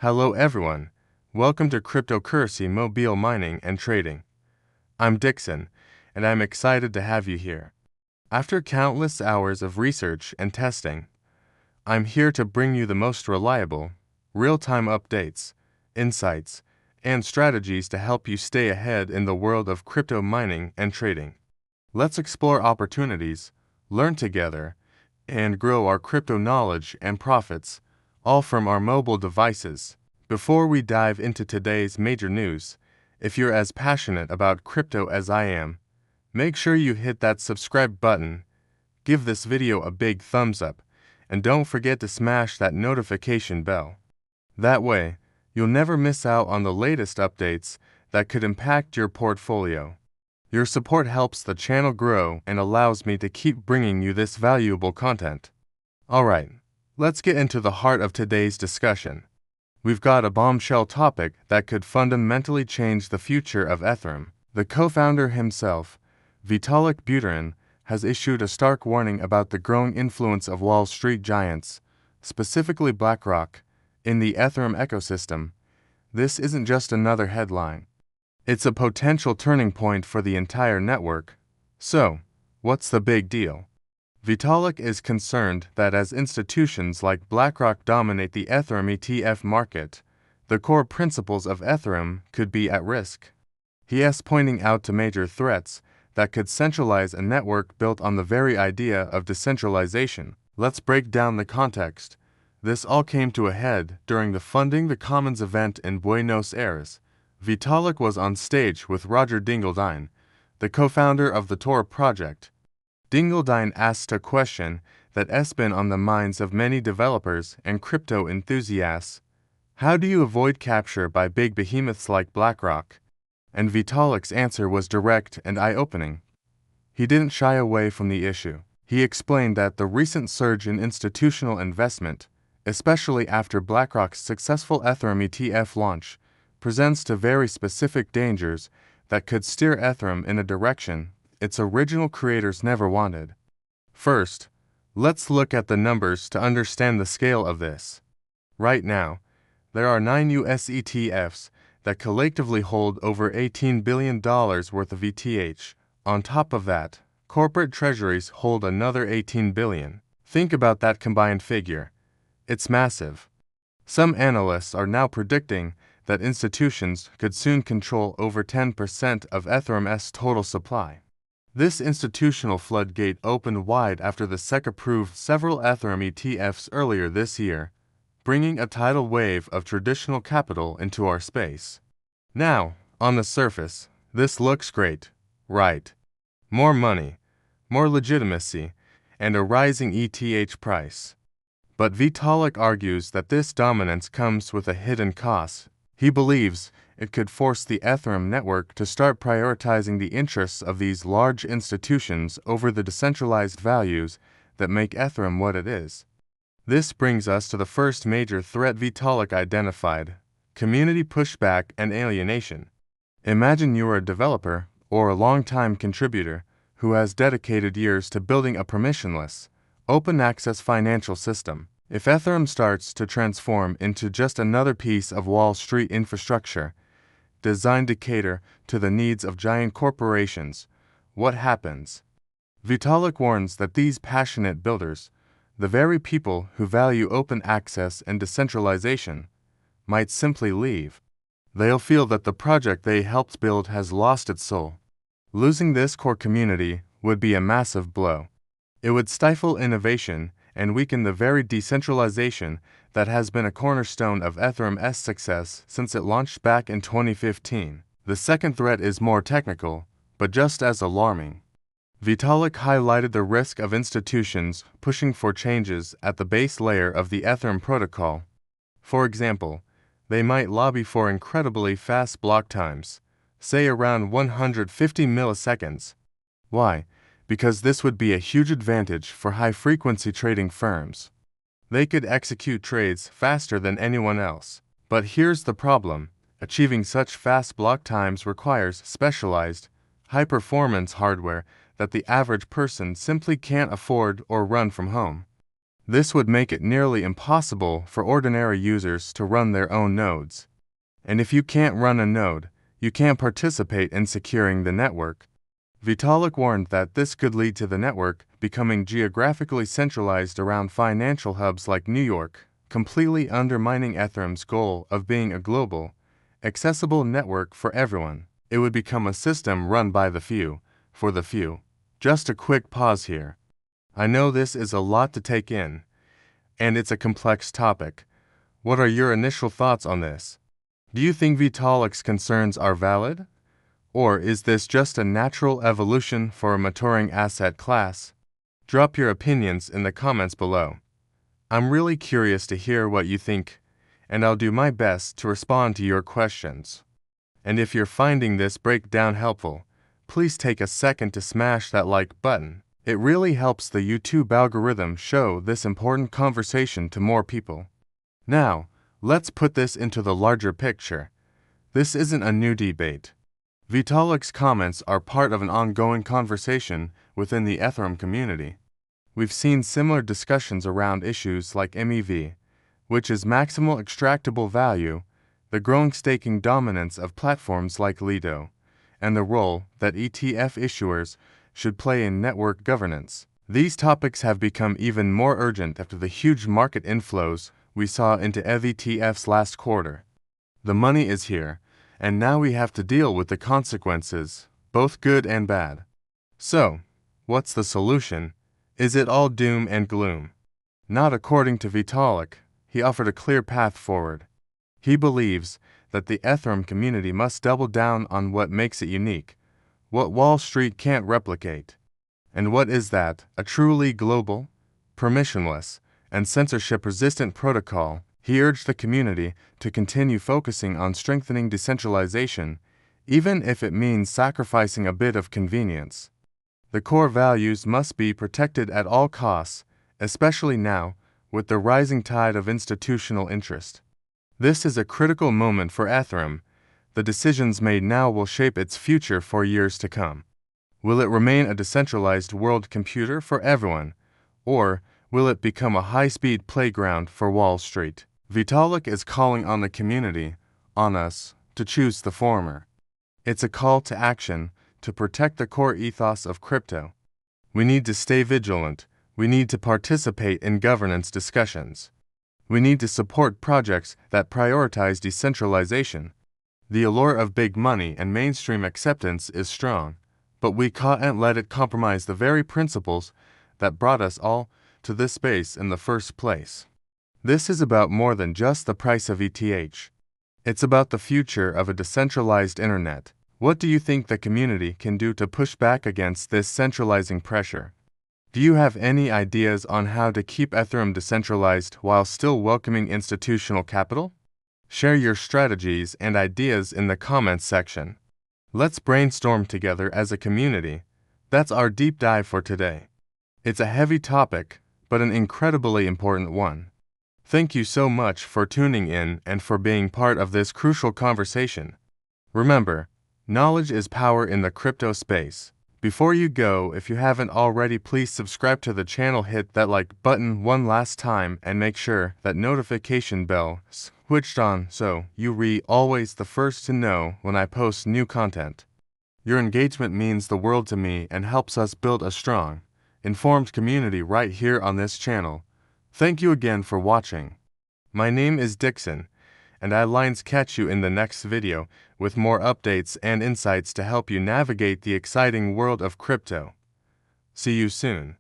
Hello everyone, welcome to cryptocurrency mobile mining and trading. I'm Dixon, and I'm excited to have you here. After countless hours of research and testing, I'm here to bring you the most reliable, real-time updates, insights, and strategies to help you stay ahead in the world of crypto mining and trading. Let's explore opportunities, learn together, and grow our crypto knowledge and profits, all from our mobile devices. Before we dive into today's major news, if you're as passionate about crypto as I am, make sure you hit that subscribe button, give this video a big thumbs up, and don't forget to smash that notification bell. That way, you'll never miss out on the latest updates that could impact your portfolio. Your support helps the channel grow and allows me to keep bringing you this valuable content. Alright, let's get into the heart of today's discussion. We've got a bombshell topic that could fundamentally change the future of Ethereum. The co-founder himself, Vitalik Buterin, has issued a stark warning about the growing influence of Wall Street giants, specifically BlackRock, in the Ethereum ecosystem. This isn't just another headline. It's a potential turning point for the entire network. So, what's the big deal? Vitalik is concerned that as institutions like BlackRock dominate the Ethereum ETF market, the core principles of Ethereum could be at risk. He is pointing out to major threats that could centralize a network built on the very idea of decentralization. Let's break down the context. This all came to a head during the Funding the Commons event in Buenos Aires. Vitalik was on stage with Roger Dingledine, the co-founder of the Tor project. Dingledine asked a question that has been on the minds of many developers and crypto enthusiasts. How do you avoid capture by big behemoths like BlackRock? And Vitalik's answer was direct and eye-opening. He didn't shy away from the issue. He explained that the recent surge in institutional investment, especially after BlackRock's successful Ethereum ETF launch, presents to very specific dangers that could steer Ethereum in a direction its original creators never wanted. First, let's look at the numbers to understand the scale of this. Right now, there are 9 US ETFs that collectively hold over $18 billion worth of ETH. On top of that, corporate treasuries hold another $18 billion. Think about that combined figure. It's massive. Some analysts are now predicting that institutions could soon control over 10% of Ethereum's total supply. This institutional floodgate opened wide after the SEC approved several Ethereum ETFs earlier this year, bringing a tidal wave of traditional capital into our space. Now, on the surface, this looks great, right? More money, more legitimacy, and a rising ETH price. But Vitalik argues that this dominance comes with a hidden cost. He believes it could force the Ethereum network to start prioritizing the interests of these large institutions over the decentralized values that make Ethereum what it is. This brings us to the first major threat Vitalik identified: community pushback and alienation. Imagine you're a developer or a long-time contributor who has dedicated years to building a permissionless, open-access financial system. If Ethereum starts to transform into just another piece of Wall Street infrastructure, designed to cater to the needs of giant corporations, what happens? Vitalik warns that these passionate builders, the very people who value open access and decentralization, might simply leave. They'll feel that the project they helped build has lost its soul. Losing this core community would be a massive blow. It would stifle innovation and weaken the very decentralization that has been a cornerstone of Ethereum's success since it launched back in 2015. The second threat is more technical, but just as alarming. Vitalik highlighted the risk of institutions pushing for changes at the base layer of the Ethereum protocol. For example, they might lobby for incredibly fast block times, say around 150 milliseconds. Why? Because this would be a huge advantage for high-frequency trading firms. They could execute trades faster than anyone else. But here's the problem: achieving such fast block times requires specialized, high-performance hardware that the average person simply can't afford or run from home. This would make it nearly impossible for ordinary users to run their own nodes. And if you can't run a node, you can't participate in securing the network. Vitalik warned that this could lead to the network becoming geographically centralized around financial hubs like New York, completely undermining Ethereum's goal of being a global, accessible network for everyone. It would become a system run by the few, for the few. Just a quick pause here. I know this is a lot to take in, and it's a complex topic. What are your initial thoughts on this? Do you think Vitalik's concerns are valid? Or is this just a natural evolution for a maturing asset class? Drop your opinions in the comments below. I'm really curious to hear what you think, and I'll do my best to respond to your questions. And if you're finding this breakdown helpful, please take a second to smash that like button. It really helps the YouTube algorithm show this important conversation to more people. Now, let's put this into the larger picture. This isn't a new debate. Vitalik's comments are part of an ongoing conversation within the Ethereum community. We've seen similar discussions around issues like MEV, which is maximal extractable value, the growing staking dominance of platforms like Lido, and the role that ETF issuers should play in network governance. These topics have become even more urgent after the huge market inflows we saw into ETFs last quarter. The money is here, and now we have to deal with the consequences, both good and bad. So, what's the solution? Is it all doom and gloom? Not according to Vitalik. He offered a clear path forward. He believes that the Ethereum community must double down on what makes it unique, what Wall Street can't replicate. And what is that? A truly global, permissionless, and censorship-resistant protocol. He urged the community to continue focusing on strengthening decentralization, even if it means sacrificing a bit of convenience. The core values must be protected at all costs, especially now, with the rising tide of institutional interest. This is a critical moment for Ethereum. The decisions made now will shape its future for years to come. Will it remain a decentralized world computer for everyone, or will it become a high-speed playground for Wall Street? Vitalik is calling on the community, on us, to choose the former. It's a call to action to protect the core ethos of crypto. We need to stay vigilant. We need to participate in governance discussions. We need to support projects that prioritize decentralization. The allure of big money and mainstream acceptance is strong, but we can't let it compromise the very principles that brought us all to this space in the first place. This is about more than just the price of ETH. It's about the future of a decentralized internet. What do you think the community can do to push back against this centralizing pressure? Do you have any ideas on how to keep Ethereum decentralized while still welcoming institutional capital? Share your strategies and ideas in the comments section. Let's brainstorm together as a community. That's our deep dive for today. It's a heavy topic, but an incredibly important one. Thank you so much for tuning in and for being part of this crucial conversation. Remember, knowledge is power in the crypto space. Before you go, if you haven't already, please subscribe to the channel, hit that like button one last time, and make sure that notification bell is switched on so you're always the first to know when I post new content. Your engagement means the world to me and helps us build a strong, informed community right here on this channel. Thank you again for watching. My name is Dixon, and I'll catch you in the next video with more updates and insights to help you navigate the exciting world of crypto. See you soon.